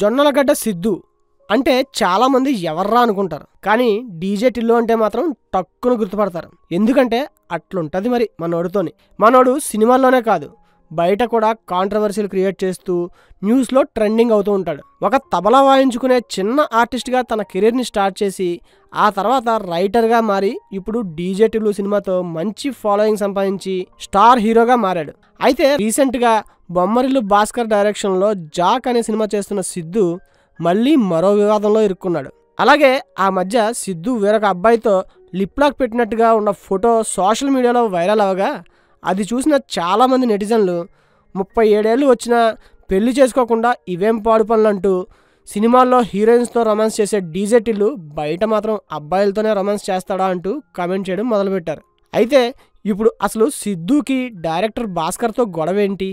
జొన్నలగడ్డ సిద్ధు అంటే చాలామంది ఎవర్రా అనుకుంటారు. కానీ డీజే టిల్లు అంటే మాత్రం టక్కున గుర్తుపడతారు. ఎందుకంటే అట్లుంటుంది మరి మనోడితోని. మనోడు సినిమాల్లోనే కాదు, బయట కూడా కాంట్రవర్సీలు క్రియేట్ చేస్తూ న్యూస్లో ట్రెండింగ్ అవుతూ ఉంటాడు. ఒక తబలా వాయించుకునే చిన్న ఆర్టిస్ట్గా తన కెరీర్ని స్టార్ట్ చేసి ఆ తర్వాత రైటర్గా మారి ఇప్పుడు డీజే టిల్లు సినిమాతో మంచి ఫాలోయింగ్ సంపాదించి స్టార్ హీరోగా మారాడు. అయితే రీసెంట్గా బొమ్మరిల్లు భాస్కర్ డైరెక్షన్లో జాక్ అనే సినిమా చేస్తున్న సిద్ధు మళ్ళీ మరో వివాదంలో ఇరుక్కున్నాడు. అలాగే ఆ మధ్య సిద్ధు వేరొక అబ్బాయితో లిప్లాక్ పెట్టినట్టుగా ఉన్న ఫోటో సోషల్ మీడియాలో వైరల్ అవగా అది చూసిన చాలామంది నెటిజన్లు 37 ఏళ్ళు వచ్చినా పెళ్లి చేసుకోకుండా ఇవేం పాడు పనులంటూ సినిమాల్లో హీరోయిన్స్తో రొమాన్స్ చేసే డీజే టిల్లు బయట మాత్రం అబ్బాయిలతోనే రొమాన్స్ చేస్తాడా అంటూ కామెంట్ చేయడం మొదలుపెట్టారు. అయితే ఇప్పుడు అసలు సిద్ధుకి డైరెక్టర్ భాస్కర్తో గొడవ ఏంటి?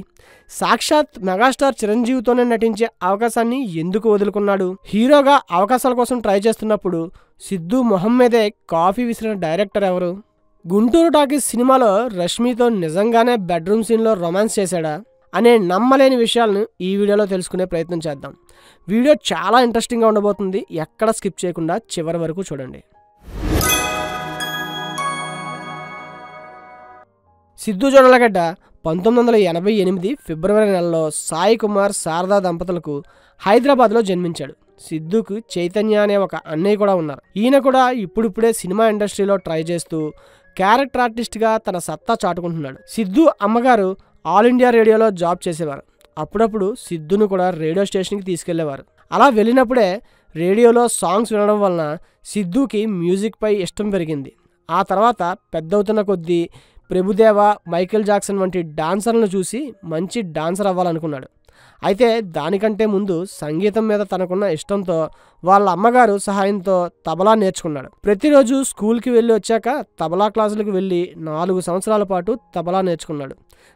సాక్షాత్ మెగాస్టార్ చిరంజీవితోనే నటించే అవకాశాన్ని ఎందుకు వదులుకున్నాడు? హీరోగా అవకాశాల కోసం ట్రై చేస్తున్నప్పుడు సిద్ధు మొహం మీదే కాఫీ విసిరిన డైరెక్టర్ ఎవరు? గుంటూరు టాకీస్ సినిమాలో రష్మితో నిజంగానే బెడ్రూమ్ సీన్లో రొమాన్స్ చేశాడా అనే నమ్మలేని విషయాలను ఈ వీడియోలో తెలుసుకునే ప్రయత్నం చేద్దాం. వీడియో చాలా ఇంట్రెస్టింగ్గా ఉండబోతుంది. ఎక్కడ స్కిప్ చేయకుండా చివరి వరకు చూడండి. సిద్ధు జొన్నలగడ్డ 1988 ఫిబ్రవరి నెలలో సాయి కుమార్ శారదా దంపతులకు హైదరాబాద్లో జన్మించాడు. సిద్ధుకు చైతన్య అనే ఒక అన్నయ్య కూడా ఉన్నారు. ఈయన కూడా ఇప్పుడిప్పుడే సినిమా ఇండస్ట్రీలో ట్రై చేస్తూ క్యారెక్టర్ ఆర్టిస్ట్గా తన సత్తా చాటుకుంటున్నాడు. సిద్ధు అమ్మగారు ఆల్ ఇండియా రేడియోలో జాబ్ చేసేవారు. అప్పుడప్పుడు సిద్ధును కూడా రేడియో స్టేషన్కి తీసుకెళ్లేవారు. అలా వెళ్ళినప్పుడే రేడియోలో సాంగ్స్ వినడం వలన సిద్ధుకి మ్యూజిక్పై ఇష్టం పెరిగింది. ఆ తర్వాత పెద్దవుతున్న కొద్దీ ప్రభుదేవ, మైకేల్ జాక్సన్ వంటి డాన్సర్లను చూసి మంచి డాన్సర్ అవ్వాలనుకున్నాడు. అయితే దానికంటే ముందు సంగీతం మీద తనకున్న ఇష్టంతో వాళ్ళ అమ్మగారు సహాయంతో తబలా నేర్చుకున్నాడు. ప్రతిరోజు స్కూల్కి వెళ్ళి వచ్చాక తబలా క్లాసులకు వెళ్ళి 4 సంవత్సరాల పాటు తబలా నేర్చుకున్నాడు.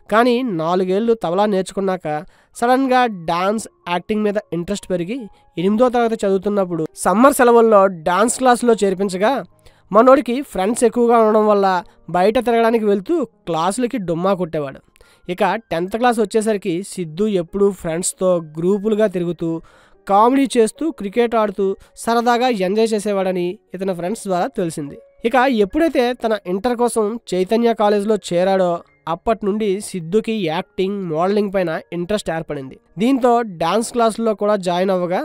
కానీ 4 ఏళ్ళు తబలా నేర్చుకున్నాక సడన్గా డాన్స్, యాక్టింగ్ మీద ఇంట్రెస్ట్ పెరిగి 8వ తరగతి చదువుతున్నప్పుడు సమ్మర్ సెలవుల్లో డాన్స్ క్లాసులో చేర్పించగా మనోడికి ఫ్రెండ్స్ ఎక్కువగా ఉండడం వల్ల బయట తిరగడానికి వెళ్తూ క్లాసులకి డుమ్మా కొట్టేవాడు. ఇక 10th క్లాస్ వచ్చేసరికి సిద్ధు ఎప్పుడూ ఫ్రెండ్స్తో గ్రూపులుగా తిరుగుతూ కామెడీ చేస్తూ క్రికెట్ ఆడుతూ సరదాగా ఎంజాయ్ చేసేవాడని ఇతని ఫ్రెండ్స్ ద్వారా తెలిసింది. ఇక ఎప్పుడైతే తన ఇంటర్ కోసం చైతన్య కాలేజ్లో చేరాడో అప్పటి నుండి సిద్ధుకి యాక్టింగ్, మోడలింగ్ పైన ఇంట్రెస్ట్ ఏర్పడింది. దీంతో డాన్స్ క్లాసుల్లో కూడా జాయిన్ అవ్వగా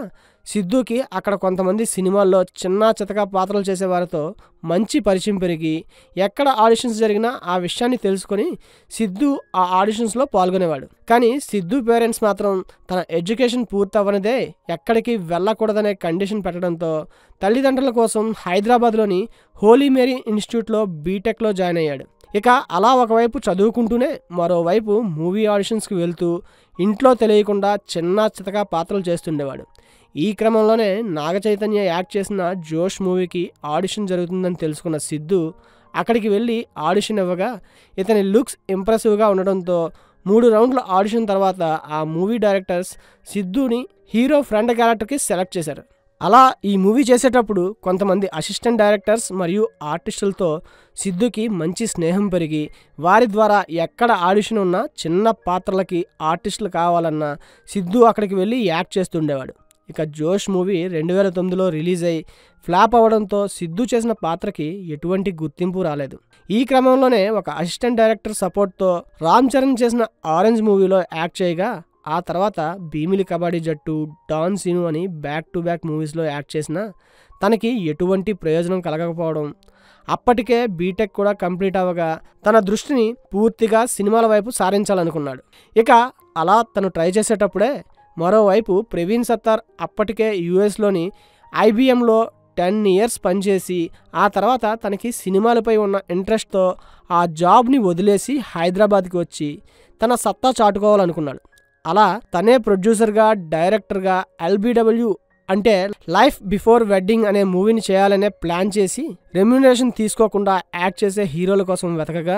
సిద్ధుకి అక్కడ కొంతమంది సినిమాల్లో చిన్న చితక పాత్రలు చేసేవారితో మంచి పరిచయం పెరిగి ఎక్కడ ఆడిషన్స్ జరిగినా ఆ విషయాన్ని తెలుసుకొని సిద్ధు ఆ ఆడిషన్స్లో పాల్గొనేవాడు. కానీ సిద్ధు పేరెంట్స్ మాత్రం తన ఎడ్యుకేషన్ పూర్తవ్వనిదే ఎక్కడికి వెళ్ళకూడదనే కండిషన్ పెట్టడంతో తల్లిదండ్రుల కోసం హైదరాబాద్లోని హోలీ మేరీ ఇన్స్టిట్యూట్లో బీటెక్లో జాయిన్ అయ్యాడు. ఇక అలా ఒకవైపు చదువుకుంటూనే మరోవైపు మూవీ ఆడిషన్స్కి వెళ్తూ ఇంట్లో తెలియకుండా చిన్న చితక పాత్రలు చేస్తుండేవాడు. ఈ క్రమంలోనే నాగ చైతన్య యాక్ట్ చేసిన జోష్ మూవీకి ఆడిషన్ జరుగుతుందని తెలుసుకున్న సిద్ధు అక్కడికి వెళ్ళి ఆడిషన్ ఇవ్వగా ఇతని లుక్స్ ఇంప్రెసివ్గా ఉండడంతో 3 రౌండ్ల ఆడిషన్ తర్వాత ఆ మూవీ డైరెక్టర్స్ సిద్ధుని హీరో ఫ్రెండ్ క్యారెక్టర్కి సెలెక్ట్ చేశారు. అలా ఈ మూవీ చేసేటప్పుడు కొంతమంది అసిస్టెంట్ డైరెక్టర్స్ మరియు ఆర్టిస్టులతో సిద్ధుకి మంచి స్నేహం పెరిగి వారి ద్వారా ఎక్కడ ఆడిషన్ ఉన్నా చిన్న పాత్రలకి ఆర్టిస్టులు కావాలన్నా సిద్ధు అక్కడికి వెళ్ళి యాక్ట్ చేస్తుండేవాడు. ఇక జోష్ మూవీ 2009లో రిలీజ్ అయ్యి ఫ్లాప్ అవ్వడంతో సిద్ధు చేసిన పాత్రకి ఎటువంటి గుర్తింపు రాలేదు. ఈ క్రమంలోనే ఒక అసిస్టెంట్ డైరెక్టర్ సపోర్ట్తో రామ్ చరణ్ చేసిన ఆరెంజ్ మూవీలో యాక్ట్ చేయగా ఆ తర్వాత భీమిలి కబడ్డీ జట్టు, డాన్ సీను అని బ్యాక్ టు బ్యాక్ మూవీస్లో యాక్ట్ చేసిన తనకి ఎటువంటి ప్రయోజనం కలగకపోవడం, అప్పటికే బీటెక్ కూడా కంప్లీట్ అవ్వగా తన దృష్టిని పూర్తిగా సినిమాల వైపు సారించాలనుకున్నాడు. ఇక అలా తను ట్రై చేసేటప్పుడే మరోవైపు ప్రవీణ్ సత్తార్ అప్పటికే యుఎస్లోని ఐబిఎంలో 10 years పనిచేసి ఆ తర్వాత తనకి సినిమాలపై ఉన్న ఇంట్రెస్ట్తో ఆ జాబ్ని వదిలేసి హైదరాబాద్కి వచ్చి తన సత్తా చాటుకోవాలనుకున్నాడు. అలా తనే ప్రొడ్యూసర్గా, డైరెక్టర్గా ఎల్బిడబ్ల్యూ అంటే లైఫ్ బిఫోర్ వెడ్డింగ్ అనే మూవీని చేయాలనే ప్లాన్ చేసి రెమ్యునరేషన్ తీసుకోకుండా యాక్ట్ చేసే హీరోల కోసం వెతకగా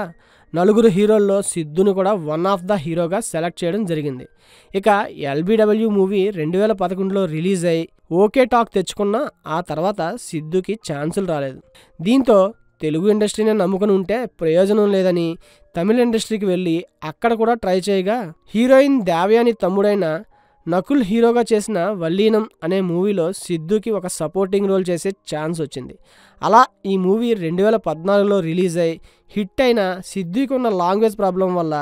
4 హీరోల్లో సిద్ధును కూడా వన్ ఆఫ్ ద హీరోగా సెలెక్ట్ చేయడం జరిగింది. ఇక ఎల్బిడబ్ల్యూ మూవీ 2011లో రిలీజ్ అయ్యి ఓకే టాక్ తెచ్చుకున్న ఆ తర్వాత సిద్ధుకి ఛాన్సులు రాలేదు. దీంతో తెలుగు ఇండస్ట్రీని నమ్ముకుని ఉంటే ప్రయోజనం లేదని తమిళ ఇండస్ట్రీకి వెళ్ళి అక్కడ కూడా ట్రై చేయగా హీరోయిన్ దేవయాని తమ్ముడైన నకుల్ హీరోగా చేసిన వల్లీనం అనే మూవీలో సిద్ధుకి ఒక సపోర్టింగ్ రోల్ చేసే ఛాన్స్ వచ్చింది. అలా ఈ మూవీ 2014లో రిలీజ్ అయి హిట్ అయిన సిద్ధుకి ఉన్న లాంగ్వేజ్ ప్రాబ్లం వల్ల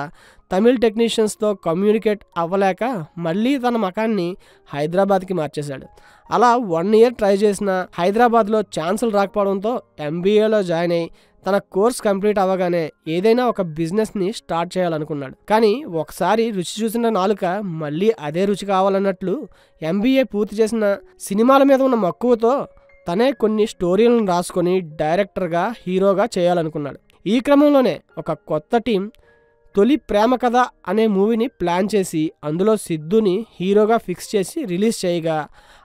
తమిళ్ టెక్నీషియన్స్తో కమ్యూనికేట్ అవ్వలేక మళ్ళీ తన మకాన్ని హైదరాబాద్కి మార్చేశాడు. అలా 1 year ట్రై చేసిన హైదరాబాద్లో ఛాన్సులు రాకపోవడంతో MBAలో జాయిన్ అయ్యి తన కోర్స్ కంప్లీట్ అవ్వగానే ఏదైనా ఒక బిజినెస్ని స్టార్ట్ చేయాలనుకున్నాడు. కానీ ఒకసారి రుచి చూసిన నాలుక మళ్ళీ అదే రుచి కావాలన్నట్లు MBA పూర్తి చేసిన సినిమాల మీద ఉన్న మక్కువతో తనే కొన్ని స్టోరీలను రాసుకొని డైరెక్టర్గా హీరోగా చేయాలనుకున్నాడు. ఈ క్రమంలోనే ఒక కొత్త టీం తొలి ప్రేమ కథ అనే మూవీని ప్లాన్ చేసి అందులో సిద్ధుని హీరోగా ఫిక్స్ చేసి రిలీజ్ చేయగా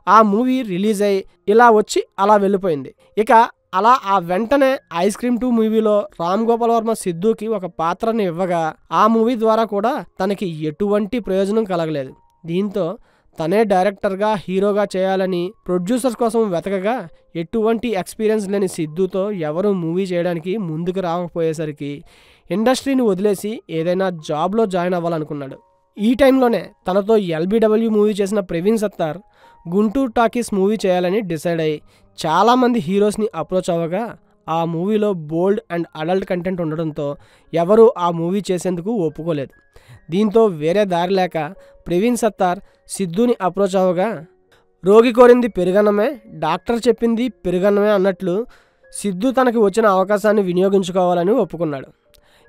ఆ మూవీ రిలీజ్ అయ్యి ఇలా వచ్చి అలా వెళ్ళిపోయింది. ఇక అలా ఆ వెంటనే ఐస్ క్రీమ్ 2 మూవీలో రామ్ గోపాల్ వర్మ సిద్ధుకి ఒక పాత్రని ఇవ్వగా ఆ మూవీ ద్వారా కూడా తనకి ఎటువంటి ప్రయోజనం కలగలేదు. దీంతో తనే డైరెక్టర్గా హీరోగా చేయాలని ప్రొడ్యూసర్స్ కోసం వెతకగా ఎటువంటి ఎక్స్పీరియన్స్ లేని సిద్ధుతో ఎవరు మూవీ చేయడానికి ముందుకు రాకపోయేసరికి ఇండస్ట్రీని వదిలేసి ఏదైనా జాబ్లో జాయిన్ అవ్వాలనుకున్నాడు. ఈ టైంలోనే తనతో LBW మూవీ చేసిన ప్రవీణ్ సత్తార్ గుంటూరు టాకీస్ మూవీ చేయాలని డిసైడ్ అయ్యి చాలామంది హీరోస్ని అప్రోచ్ అవ్వగా ఆ మూవీలో బోల్డ్ అండ్ అడల్ట్ కంటెంట్ ఉండడంతో ఎవరూ ఆ మూవీ చేసేందుకు ఒప్పుకోలేదు. దీంతో వేరే దారి లేక ప్రవీణ్ సత్తార్ సిద్ధుని అప్రోచ్ అవ్వగా రోగి కోరింది పెరుగన్నమే, డాక్టర్ చెప్పింది పెరుగన్నమే అన్నట్లు సిద్ధు తనకి వచ్చిన అవకాశాన్ని వినియోగించుకోవాలని ఒప్పుకున్నాడు.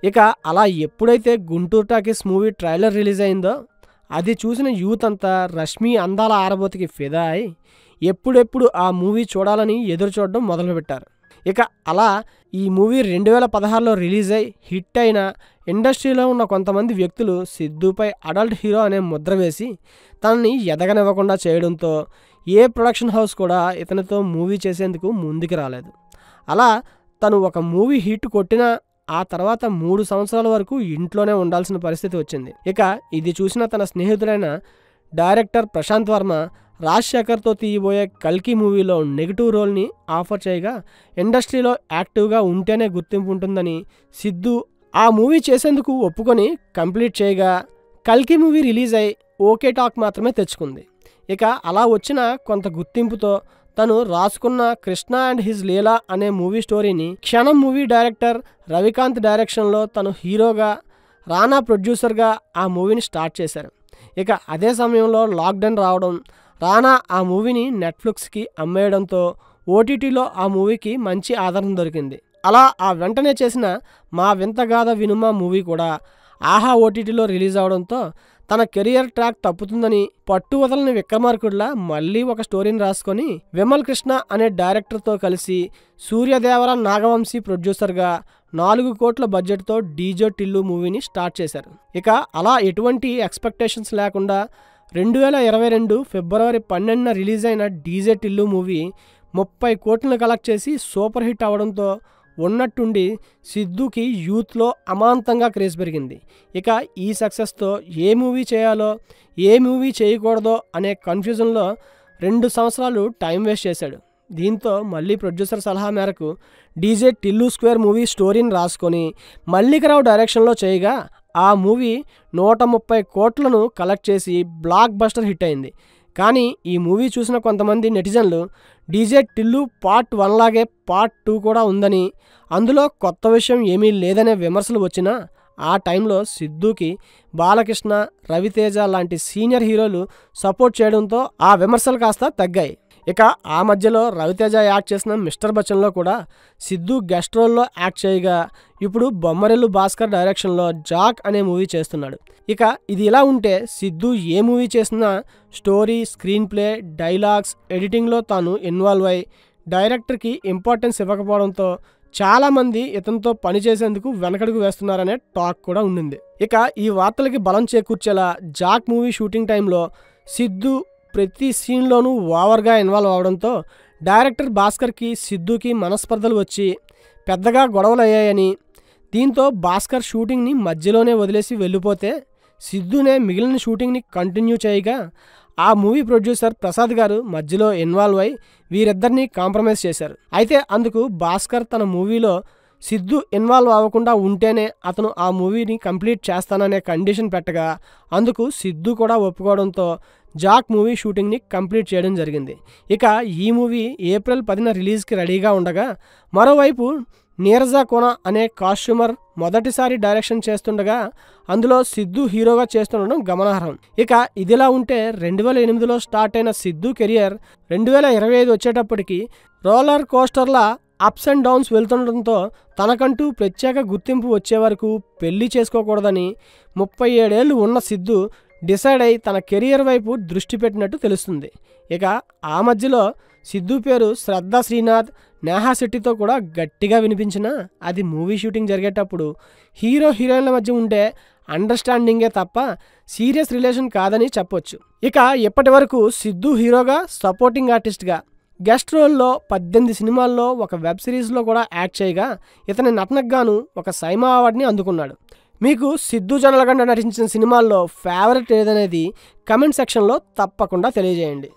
ఇక అలా ఎప్పుడైతే Guntur talkies movie trailer release అయిందో అది చూసిన యూత్ అంతా రష్మి అందాల ఆరబోతికి ఫిదా అయి ఎప్పుడెప్పుడు ఆ మూవీ చూడాలని ఎదురు చూడడం మొదలుపెట్టారు. ఇక అలా ఈ మూవీ 2016లో రిలీజ్ అయి హిట్ అయిన ఇండస్ట్రీలో ఉన్న కొంతమంది వ్యక్తులు సిద్ధుపై అడల్ట్ హీరో అనే ముద్ర వేసి తనని ఎదగనివ్వకుండా చేయడంతో ఏ ప్రొడక్షన్ హౌస్ కూడా ఇతనితో మూవీ చేసేందుకు ముందుకు రాలేదు. అలా తను ఒక మూవీ హిట్ కొట్టినా ఆ తర్వాత 3 సంవత్సరాల వరకు ఇంట్లోనే ఉండాల్సిన పరిస్థితి వచ్చింది. ఇక ఇది చూసిన తన స్నేహితుడైన డైరెక్టర్ ప్రశాంత్ వర్మ రాజశేఖర్తో తీయబోయే కల్కి మూవీలో నెగిటివ్ రోల్ని ఆఫర్ చేయగా ఇండస్ట్రీలో యాక్టివ్గా ఉంటేనే గుర్తింపు ఉంటుందని సిద్ధు ఆ మూవీ చేసేందుకు ఒప్పుకొని కంప్లీట్ చేయగా కల్కి మూవీ రిలీజ్ అయి ఓకే టాక్ మాత్రమే తెచ్చుకుంది. ఇక అలా వచ్చిన కొంత గుర్తింపుతో తను రాసుకున్న కృష్ణ అండ్ హిజ్ లీలా అనే మూవీ స్టోరీని క్షణం మూవీ డైరెక్టర్ రవికాంత్ డైరెక్షన్లో తను హీరోగా, రానా ప్రొడ్యూసర్గా ఆ మూవీని స్టార్ట్ చేశారు. ఇక అదే సమయంలో లాక్డౌన్ రావడం, రానా ఆ మూవీని నెట్ఫ్లిక్స్కి అమ్మేయడంతో ఓటీటీలో ఆ మూవీకి మంచి ఆదరణ దొరికింది. అలా ఆ వెంటనే చేసిన మా వింతగాథ వినుమ మూవీ కూడా ఆహా ఓటీటీలో రిలీజ్ అవడంతో తన కెరియర్ ట్రాక్ తప్పుతుందని పట్టు వదలని విక్రమార్కుడిలా మళ్ళీ ఒక స్టోరీని రాసుకొని విమల్ కృష్ణ అనే డైరెక్టర్తో కలిసి సూర్యదేవర నాగవంశీ ప్రొడ్యూసర్గా 4 కోట్ల బడ్జెట్తో డీజే టిల్లు మూవీని స్టార్ట్ చేశారు. ఇక అలా ఎటువంటి ఎక్స్పెక్టేషన్స్ లేకుండా 2022 ఫిబ్రవరి 12న రిలీజ్ అయిన డీజే టిల్లు మూవీ 30 కోట్లను కలెక్ట్ చేసి సూపర్ హిట్ అవడంతో ఉన్నట్టుండి సిద్ధుకి యూత్లో అమాంతంగా క్రేజ్ పెరిగింది. ఇక ఈ సక్సెస్తో ఏ మూవీ చేయాలో ఏ మూవీ చేయకూడదో అనే కన్ఫ్యూజన్లో 2 సంవత్సరాలు టైం వేస్ట్ చేశాడు. దీంతో మళ్ళీ ప్రొడ్యూసర్ సలహా మేరకు డీజే టిల్లు స్క్వేర్ మూవీ స్టోరీని రాసుకొని మల్లికరావు డైరెక్షన్లో చేయగా ఆ మూవీ 130 కోట్లను కలెక్ట్ చేసి బ్లాక్ బస్టర్ హిట్ అయింది. కానీ ఈ మూవీ చూసిన కొంతమంది నెటిజన్లు డీజే టిల్లు పార్ట్ 1 లాగే పార్ట్ 2 కూడా ఉందని, అందులో కొత్త విషయం ఏమీ లేదనే విమర్శలు వచ్చినా ఆ టైంలో సిద్ధుకి బాలకృష్ణ, రవితేజ లాంటి సీనియర్ హీరోలు సపోర్ట్ చేయడంతో ఆ విమర్శలు కాస్త తగ్గాయి. ఇక ఆ మధ్యలో రవితేజ యాక్ట్ చేసిన మిస్టర్ బచ్చన్లో కూడా సిద్ధు గెస్ట్ రోల్లో యాక్ట్ చేయగా ఇప్పుడు బొమ్మరెల్లు భాస్కర్ డైరెక్షన్లో జాక్ అనే మూవీ చేస్తున్నాడు. ఇక ఇది ఇలా ఉంటే సిద్ధు ఏ మూవీ చేసినా స్టోరీ, స్క్రీన్ ప్లే, డైలాగ్స్, ఎడిటింగ్లో తాను ఇన్వాల్వ్ అయి డైరెక్టర్కి ఇంపార్టెన్స్ ఇవ్వకపోవడంతో చాలామంది ఇతనితో పనిచేసేందుకు వెనకడుగు వేస్తున్నారనే టాక్ కూడా ఉండింది. ఇక ఈ వార్తలకి బలం చేకూర్చేలా జాక్ మూవీ షూటింగ్ టైంలో సిద్ధు ప్రతి సీన్లోనూ ఓవర్గా ఇన్వాల్వ్ అవడంతో డైరెక్టర్ భాస్కర్కి సిద్ధుకి మనస్పర్ధలు వచ్చి పెద్దగా గొడవలు అయ్యాయని, దీంతో భాస్కర్ షూటింగ్ని మధ్యలోనే వదిలేసి వెళ్ళిపోతే సిద్ధునే మిగిలిన షూటింగ్ని కంటిన్యూ చేయగా ఆ మూవీ ప్రొడ్యూసర్ ప్రసాద్ గారు మధ్యలో ఇన్వాల్వ్ అయి వీరిద్దరినీ కాంప్రమైజ్ చేశారు. అయితే అందుకు భాస్కర్ తన మూవీలో సిద్ధు ఇన్వాల్వ్ అవ్వకుండా ఉంటేనే అతను ఆ మూవీని కంప్లీట్ చేస్తాననే కండిషన్ పెట్టగా అందుకు సిద్ధు కూడా ఒప్పుకోవడంతో జాక్ మూవీ షూటింగ్ని కంప్లీట్ చేయడం జరిగింది. ఇక ఈ మూవీ ఏప్రిల్ 10న రిలీజ్కి రెడీగా ఉండగా, మరోవైపు నీరజ కోన అనే కాస్ట్యూమర్ మొదటిసారి డైరెక్షన్ చేస్తుండగా అందులో సిద్ధు హీరోగా చేస్తుండడం గమనార్హం. ఇక ఇదిలా ఉంటే 2008లో స్టార్ట్ అయిన సిద్ధు కెరియర్ 2025 వచ్చేటప్పటికి రోలర్ కోస్టర్ల అప్స్ అండ్ డౌన్స్ వెళ్తుండటంతో తనకంటూ ప్రత్యేక గుర్తింపు వచ్చే వరకు పెళ్లి చేసుకోకూడదని 37 ఏళ్ళు ఉన్న సిద్ధు డిసైడ్ అయి తన కెరియర్ వైపు దృష్టి పెట్టినట్టు తెలుస్తుంది. ఇక ఆ మధ్యలో సిద్ధు పేరు శ్రద్ధా శ్రీనాథ్, నేహా శెట్టితో కూడా గట్టిగా వినిపించినా అది మూవీ షూటింగ్ జరిగేటప్పుడు హీరో హీరోయిన్ల మధ్య ఉండే అండర్స్టాండింగే తప్ప సీరియస్ రిలేషన్ కాదని చెప్పొచ్చు. ఇక ఇప్పటి వరకు సిద్ధు హీరోగా, సపోర్టింగ్ ఆర్టిస్ట్గా, గెస్ట్ రోల్లో 18 సినిమాల్లో, ఒక వెబ్ సిరీస్లో కూడా యాక్ట్ చేయగా ఇతని నటనకు గాను ఒక సైమా అవార్డుని అందుకున్నాడు. మీకు సిద్ధు జొన్నలగడ్డ నటించిన సినిమాల్లో ఫేవరెట్ ఏదనేది కమెంట్ సెక్షన్లో తప్పకుండా తెలియజేయండి.